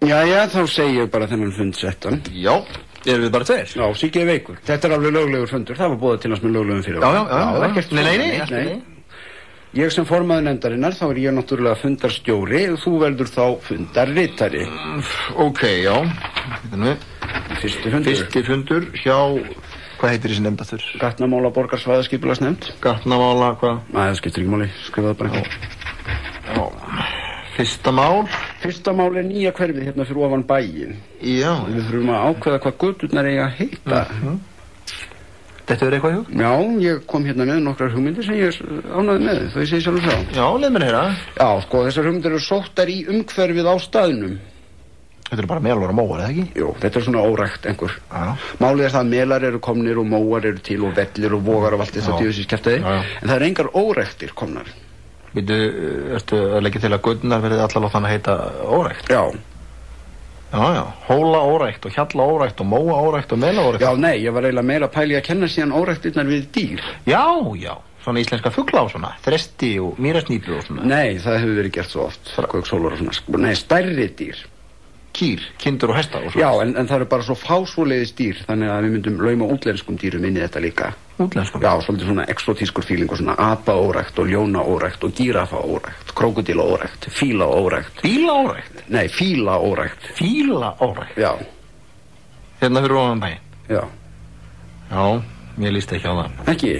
Jæja, þá segi ég bara þennan fund settan. Já, erum við bara tveir? Já, Siggi er veikur. Þetta alveg löglegur fundur, það var boðið til hans með löglegum fyrir. Já, ekkert. Nei. Ég sem formaður nefndarinnar, þá er ég náttúrulega fundarstjóri, þú veldur þá fundarritari. Ok, já. Fyrsti fundur hjá, hvað heitir þessi nefnd aftur? Gatnamála borgarsvæðaskipulagsnefnd. Gatnamála, hvað? Nei, það skiptir ekki máli, skrifaðu bara ekki. Já. Fyrsta mál? Fyrsta mál er nýja hverfið hérna fyrir ofan bæinn. Já. Við þurfum að ákveða hvað göturnar eiga að heita. Þetta er eitthvað hjá? Já, ég kom hérna með nokkrar hugmyndir sem ég ánægði með, þó ég segi sjálf frá. Já, leið mér heyra. Já, sko, þessar hugmyndir eru sóttar í umhverfið á staðnum. Þetta eru bara melar og móar, eða ekki? Jú, þetta er svona órækt einhver. Já. Málið er það að melar eru komnir og móar eru til og vellir og vogar og allt þetta djöfisískjaftaði. En það er engar óræktir komnar. Ertu að leggja til að gödurnar verði allar á þannig að heita órækt? Já. Já, hóla órækt og hjalla órækt og móa órækt og mela órækt. Já, nei, ég var eiginlega meira pæli að kenna síðan óræktirnar við dýr. Já, svona íslenska fugla og svona, þresti og mýrasnýpu og svona. Nei, það hefur verið gert svo oft, kvöksólur og svona, nei, stærri dýr. Kýr, kindur og hesta og svona. Já, en það eru bara svo fásvoleiðis dýr, þannig að við myndum lauma útlenskum dýrum inn í þetta líka. Útlenskum? Já, svolítið svona exotískur fíling og svona apa-órækt og ljóna-órækt og gíraffa-órækt, krókódíla-órækt, fíla-órækt. Fíla-órækt? Nei, fíla-órækt. Fíla-órækt? Já. Hérna fyrir ofan bæinn? Já. Já, mér líst ekki á það. Ekki?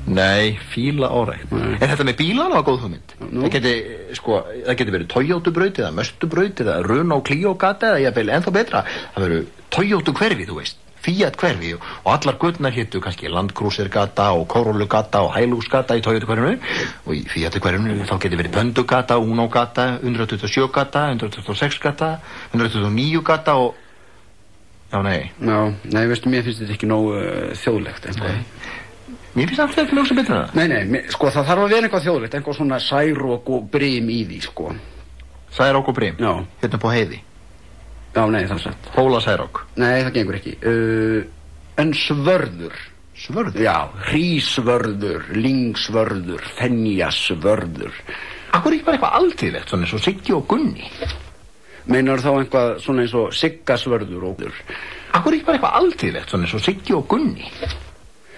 Nei, fíla-órækt. En þetta með bílana var góð hugmynd. Það geti verið Toyota-braut eða Möstu-braut eða Renault Clio-gata eða jafnvel ennþá betra. Það verið Toyota-hverfi, þú veist. Fiat-hverfi og allar göturnar hétu kannski Land Cruiser-gata og Corolla-gata og Hilux-gata í Toyota-hverfinu og í Fiat-hverfinu þá geti verið Pöndugata, Uno-gata, 127-gata, 126-gata, 129-gata og... Já, nei. Já, nei, veistu, mér finnst þetta ekki nógu þjóðlegt. Mér finnst alltaf ekki mjög sem betra það. Nei, sko, það þarf að vera eitthvað þjóðlegt, eitthvað svona særók og brim í því, sko. Særók og brim? Já. Hérna på heiði? Já, nei, það er satt. Hóla særók? Nei, það gengur ekki. En svörður. Svörður? Já, hrísvörður, lyngsvörður, fenjasvörður. Akkur ekki bara eitthvað alþýðlegt, svona eins og Siggi og Gunni? Meinar þá eitthvað svona eins og Siggasvörður og... Akkur ekki bara eitthvað alþýðlegt, svona eins og Siggi og Gunni?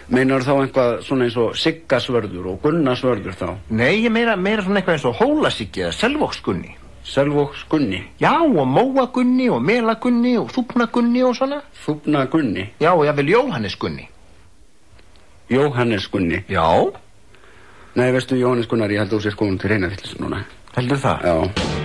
Meinar þá eitthvað svona eins og Siggasvörður og Gunnasvörður þá? Nei, ég meira svona eitthvað eins og Hólasiggi eða Selvóksgunni. Selvóksgunni? Já, og Móagunni og Melagunni og Þúfnagunni og svona. Þúfnagunni? Já, og jável Jóhannesgunni. Jóhannesgunni? Já. Nei, veistu, Jóhannes Gunnar, ég held að þú sér skoðun til reyna vitlis núna. Heldur það? Já.